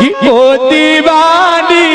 कि ओ दीवानी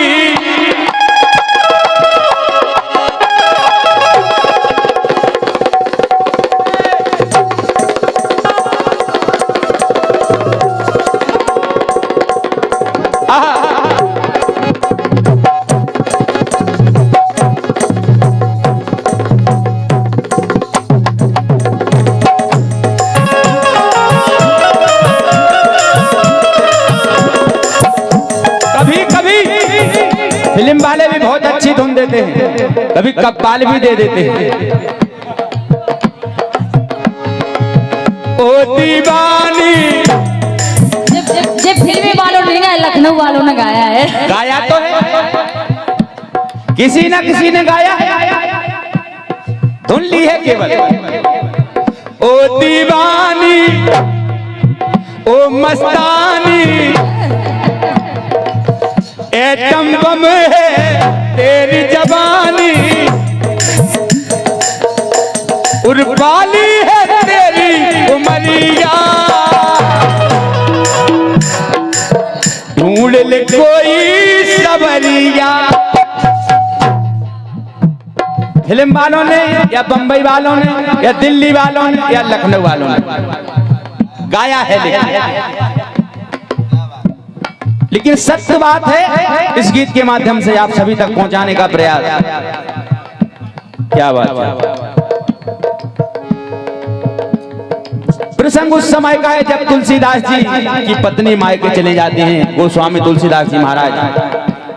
फिल्म वाले भी बहुत अच्छी धुन देते हैं, कभी कव्वाल भी दे देते हैं। ओ दीवानी ये फिल्मी वालों ने ना, लखनऊ वालों ने गाया है। गाया तो है, किसी ना किसी ने गाया है, धुन ली है केवल। ओ दीवानी ओ मस्तानी एटम बम है तेरी जवानी, उर्बाली है तेरी उमरिया, ढूंढ ले कोई सबरिया। फिल्म वालों ने या बंबई वालों ने या दिल्ली वालों ने या लखनऊ वालों ने गाया है, लेकिन सत्य बात है इस गीत के माध्यम से आप सभी तक पहुंचाने का प्रयास। क्या बात है। प्रसंग उस समय का है जब तुलसीदास जी की पत्नी मायके चले जाते हैं, गोस्वामी तुलसीदास जी महाराज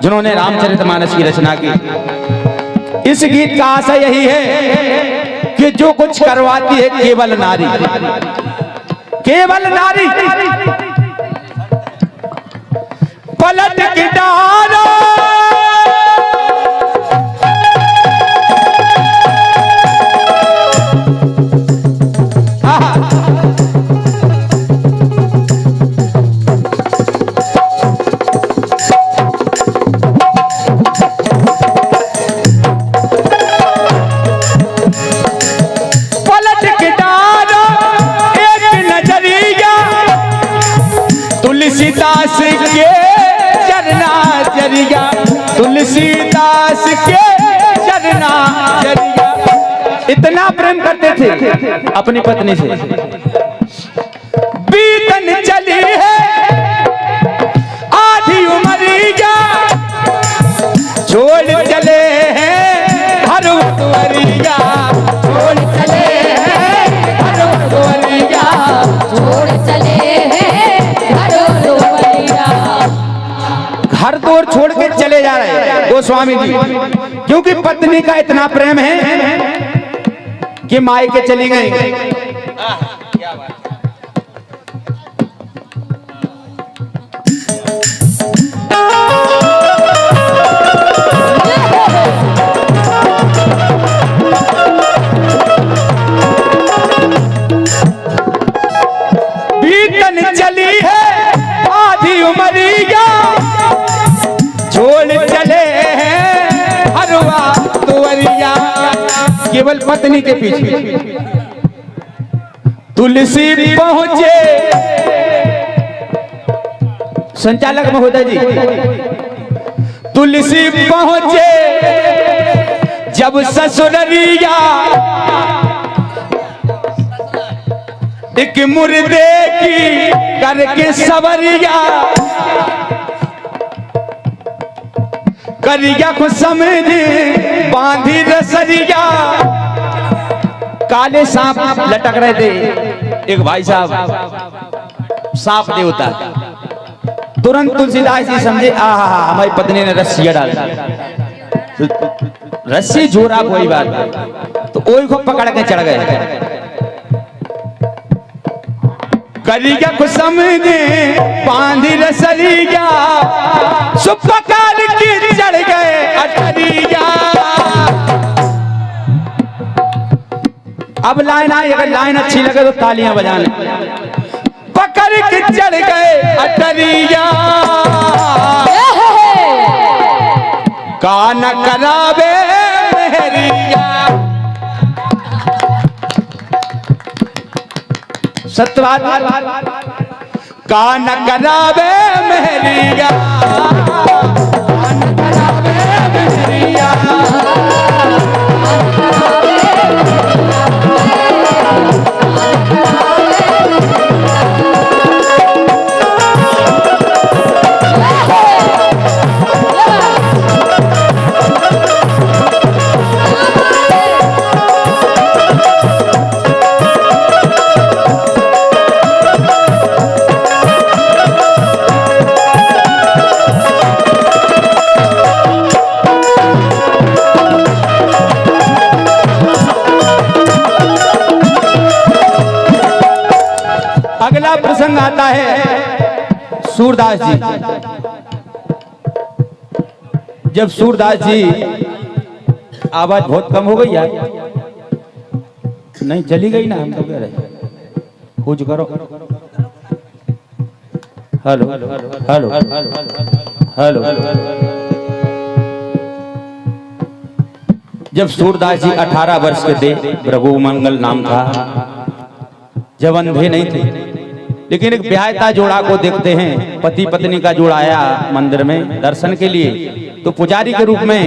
जिन्होंने रामचरितमानस की रचना की। इस गीत का आशय यही है कि जो कुछ करवाती है केवल नारी, केवल नारी। पलट के डालो पलट के डालो एक नजरिया तुलसीदास के जरिया, तुलसीदास के चरना जरिया। इतना प्रेम करते थे अपनी पत्नी से। बीतन चली है आधी उमरिया, छोड़ चले हैं हर वरिया, छोड़ चले हैं हर वरिया, छोड़ चले हैं हर वरिया। घर दौर छोड़ के चले जा रहे हैं गोस्वामी जी, क्योंकि पत्नी का इतना प्रेम है कि मायके चली गई। बीतन चली है आधी उमरिया, छोड़ चले हैं हरवा तुवरिया। केवल पत्नी के पीछे तुलसी पहुंचे। संचालक महोदय जी, तुलसी पहुंचे जब ससुररिया, एक मुर्दे की करके सवरिया, करिया को समझ बांधी रसरिया। काले सांप लटक रहे थे, एक भाई साहब सांप देवता, तुरंत तुलसीदास जी समझे आहा हमारी पत्नी ने रस्सी डाल दी। रस्सी जोड़ा कोई बात नहीं, तो ओई को पकड़ के चढ़ गए। करिया को समझे बांधी रसरिया, सुपकार की चढ़ गए अटरिया। अब लाइन आई, अगर लाइन अच्छी लगे तो तालियां बजाने। पकड़ के चढ़ गए अटरिया, कान करावे मेहरिया। सत्य बात, कान करावे मेहरिया, कान करावे मेहरिया, अगला प्रसंग आता है सूरदास जी। जब सूरदास जी, आवाज बहुत कम हो गई यार, नहीं चली गई ना, हम तो कह रहे कुछ करो। Hello hello hello. जब सूरदास जी 18 वर्ष के थे, रघु मंगल नाम था, जब अंधे नहीं थे, लेकिन एक ब्याहता जोड़ा को देखते हैं, पति पत्नी का जोड़ा आया मंदिर में दर्शन के लिए, तो पुजारी के रूप में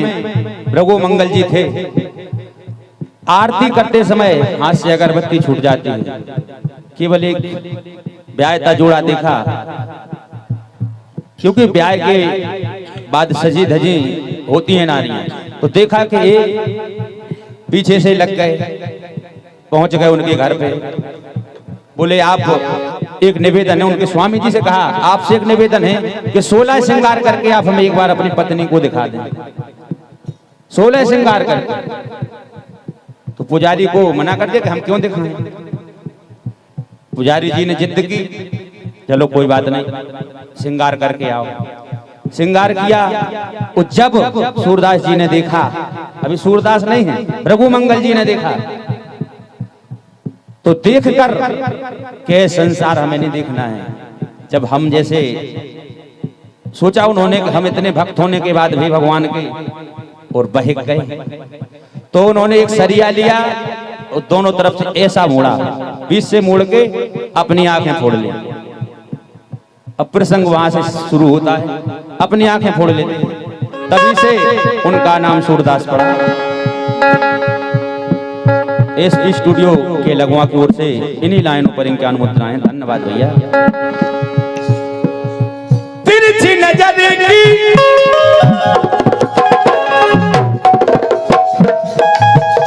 रघु मंगल जी थे। आरती करते समय हाथ से अगरबत्ती छूट जाती है। केवल एक ब्याहता जोड़ा देखा, क्योंकि ब्याह के बाद सजी धजी होती है नारियां, तो देखा कि ये पीछे से लग गए, पहुंच गए उनके घर पे। बोले आप एक निवेदन है, उनके स्वामी जी से कहा आपसे एक निवेदन है कि 16 श्रृंगार करके आप हमें एक बार अपनी पत्नी को दिखा दें। 16 श्रृंगार करके। तो पुजारी को मना कर दिया कि हम क्यों दिखाएं। पुजारी जी ने जिद की, चलो कोई बात नहीं, श्रृंगार करके आओ। श्रृंगार किया। और जब सूरदास जी ने देखा, अभी सूरदास नहीं है, रघु मंगल जी ने देखा, तो देखकर के संसार हमें नहीं देखना है। जब हम जैसे सोचा उन्होंने कि हम इतने भक्त होने के बाद भी भगवान के, और बहक गए, तो उन्होंने एक सरिया लिया और दोनों तरफ से ऐसा मोड़ा, बीच से मोड़ के अपनी आंखें फोड़ ली। अब प्रसंग वहां से शुरू होता है, अपनी आंखें फोड़ लेते, तभी से उनका नाम सूरदास पड़ा। एसपी स्टूडियो के लगवा की ओर से इन्हीं लाइनों पर इनके अनुमुद्राएं। धन्यवाद भैया। तिरछी नजर की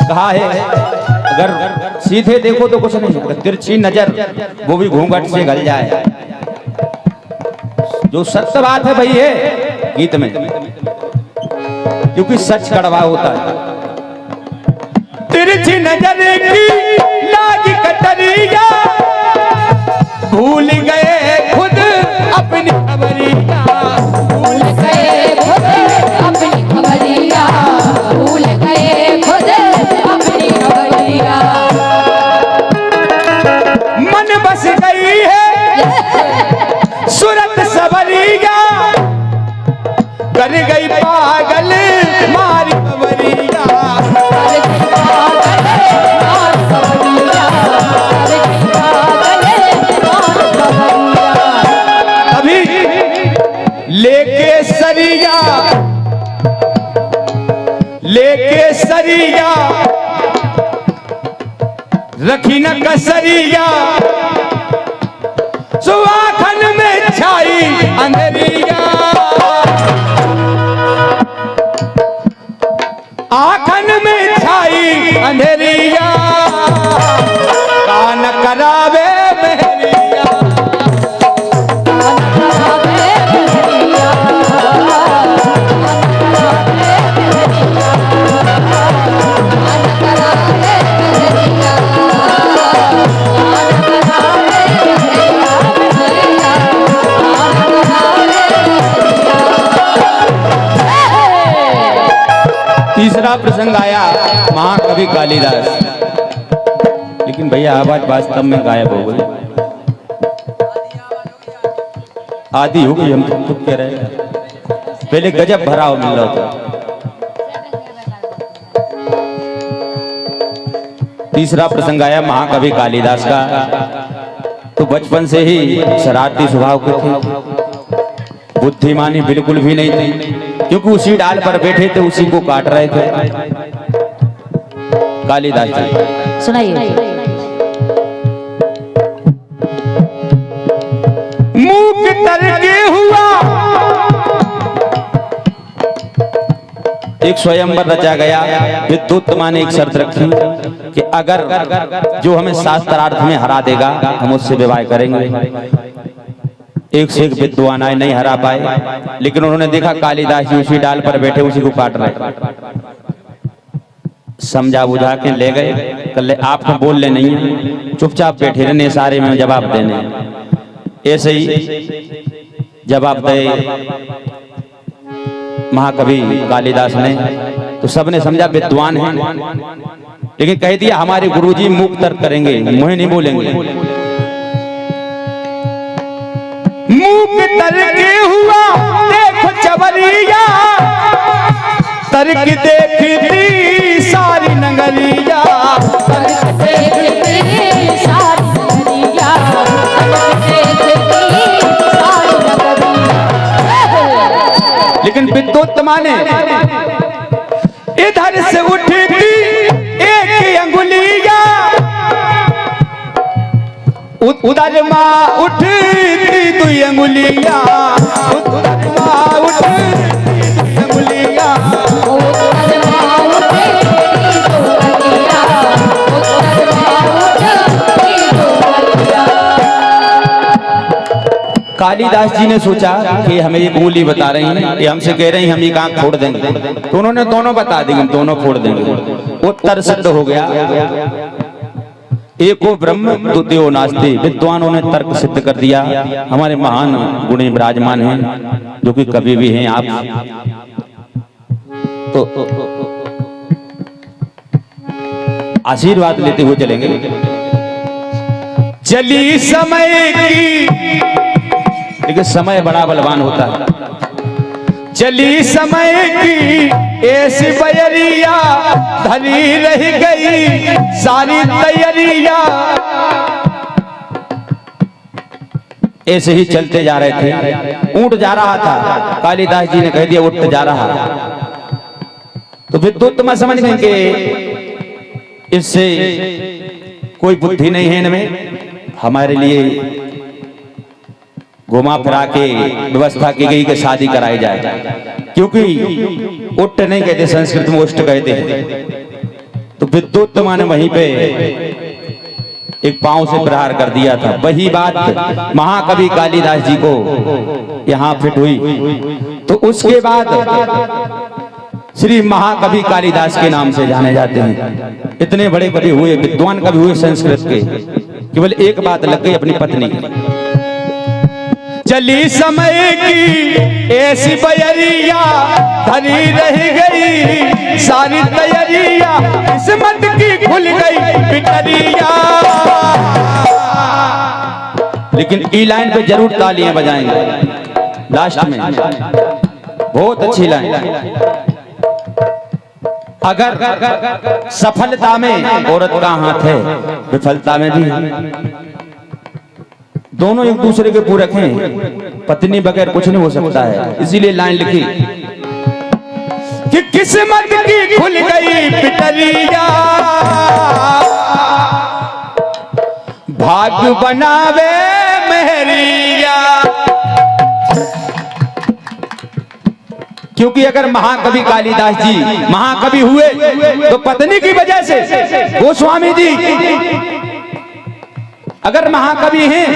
कहा है, अगर सीधे देखो तो कुछ नहीं, अगर तिरछी नजर वो भी घूंघट से गल जाए। जो सत्य बात है भाई है गीत में, क्योंकि सच कड़वा होता है। तिरछी नजर की लागी कटरिया, भूल गए खुद अपनी खबरिया, भूल गए खुद अपनी खबरिया, भूल गए खुद अपनी खबरिया। मन बस गई है सूरत सबरिया, कर गई पागल मारी खबरिया। अभी लेके सरिया, लेके सरिया, रखी न कसरिया, सुवाखन में छाई अंधेरिया, आखन में छाई अंधेरिया, कान करावे मेहरिया, तीसरा प्रसंग आया महाकवि कालिदास। लेकिन भैया आवाज वास्तव में गायब हो गई, आधी हो गई, हम तो कह रहे हैं पहले गजब भराव मिल रहा था। तीसरा प्रसंग आया महाकवि कालिदास का। तो बचपन से ही शरारती स्वभाव के थे, बुद्धिमानी बिल्कुल भी नहीं थी, क्योंकि उसी डाल पर बैठे थे, उसी को काट रहे थे। कालिदास जी सुनाइए। मूक तरके हुआ एक स्वयंवर रचा गया। विद्युत्मा ने एक शर्त रखी कि अगर जो हमें शास्त्रार्थ में हरा देगा हम उससे विवाह करेंगे। एक से एक विद्वान आए, नहीं हरा पाए, लेकिन उन्होंने देखा कालिदास जी उसी डाल पर बैठे उसी को काट रहे, समझा बुझा के ले गए। कल आप तो बोल ले नहीं, चुपचाप बैठे रहने, सारे में जवाब देने। ऐसे ही जवाब दे महाकवि कालिदास ने, तो सबने समझा विद्वान है, लेकिन कह दिया हमारे गुरुजी मूक तर्क करेंगे, मुझे नहीं बोलेंगे। मूक तर्क हुआ देखो चवरिया, तर्क देखती सारी नगरिया, तर्क देखती सारी नगरिया, तर्क देखती सारी नगरिया। लेकिन विद्युत्मा ने इधर से उठी एक अंगुलिया, उधर माँ उठती दुई अंगुलिया, उधर माँ उठती दुई अंगुलिया, उधर माँ उठती दो अंगुलियाँ, उधर माँ उठती दो अंगुलियाँ। कालिदास जी ने सोचा कि हमें ये उंगली बता रही हैं, ये हमसे कह रही हैं हम ये आंख फोड़ देंगे, तो उन्होंने दोनों बता दी, हम दोनों फोड़ देंगे। उत्तर सिद्ध हो गया, एको ब्रह्म द्वितीयो नास्ति। विद्वानों ने तर्क सिद्ध कर दिया। हमारे महान गुणी विराजमान हैं, जो कि कवि भी हैं आप, तो आशीर्वाद लेते हुए चलेंगे। चली समय की, लेकिन समय बड़ा बलवान होता है। चली समय की ऐसी बयरिया, धरी रह गई सारी तैयारिया। ऐसे ही चलते जा रहे थे, ऊंट जा रहा था, कालिदास जी ने कह दिया उठ जा रहा। तो विद्युत्मा समझ गए कि इससे कोई बुद्धि नहीं है इनमें, हमारे लिए घुमा फिरा के व्यवस्था की गई कि शादी कराई जाए, क्योंकि उट्ट नहीं कहते, संस्कृत में उष्ट कहते हैं। तो विद्युत्मा ने वहीं पे एक पांव से प्रहार कर दिया था। वही बात महाकवि कालिदास जी को यहाँ फिट हुई, तो उसके बाद श्री महाकवि कालिदास के नाम से जाने जाते हैं। इतने बड़े कवि हुए, विद्वान कवि हुए संस्कृत के। केवल एक बात लग गई अपनी पत्नी की। चली समय की ऐसी बयरिया, धरी रह गई सारी तैयारिया, किस्मत की खुल गई पिटरिया। लेकिन ई लाइन पे जरूर तालियां बजाएंगे लास्ट में, बहुत अच्छी लाइन। अगर सफलता में औरत का हाथ है, विफलता में भी, दोनों एक दूसरे के पूरक हैं। पत्नी बगैर कुछ नहीं हो सकता है। इसीलिए लाइन लिखी कि किस्मत की खुल गई पिटरिया, भाग बनावे मेहरिया। क्योंकि अगर महाकवि कालिदास जी महाकवि हुए तो पत्नी की वजह से, गोस्वामी जी अगर महाकवि हैं,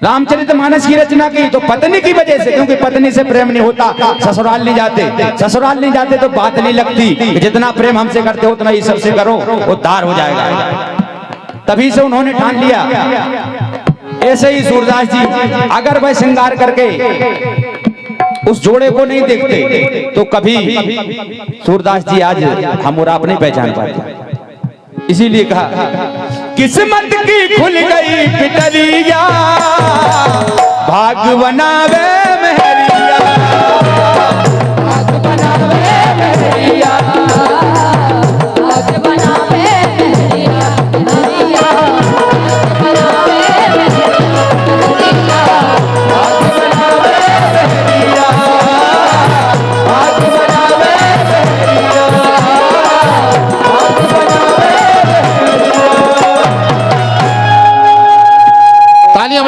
रामचरितमानस की रचना की तो पत्नी की वजह से, क्योंकि पत्नी से प्रेम नहीं होता ससुराल नहीं जाते, ससुराल नहीं जाते तो बात नहीं लगती। जितना प्रेम हमसे करते हो उतना ही सबसे करो, उद्धार हो जाएगा। तभी से उन्होंने ठान लिया। ऐसे ही सूरदास जी अगर वह श्रृंगार करके उस जोड़े को नहीं देखते तो कभी सूरदास जी आज हम और आप नहीं पहचान पाते। इसीलिए कहा किस्मत की खुल गई पिटरिया, भाग बनावे मेहरिया, भाग बनावे मेहरिया, भाग बनावे मेहरिया, मेहरिया, भाग बनावे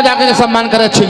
बजा के सम्मान करे। अच्छी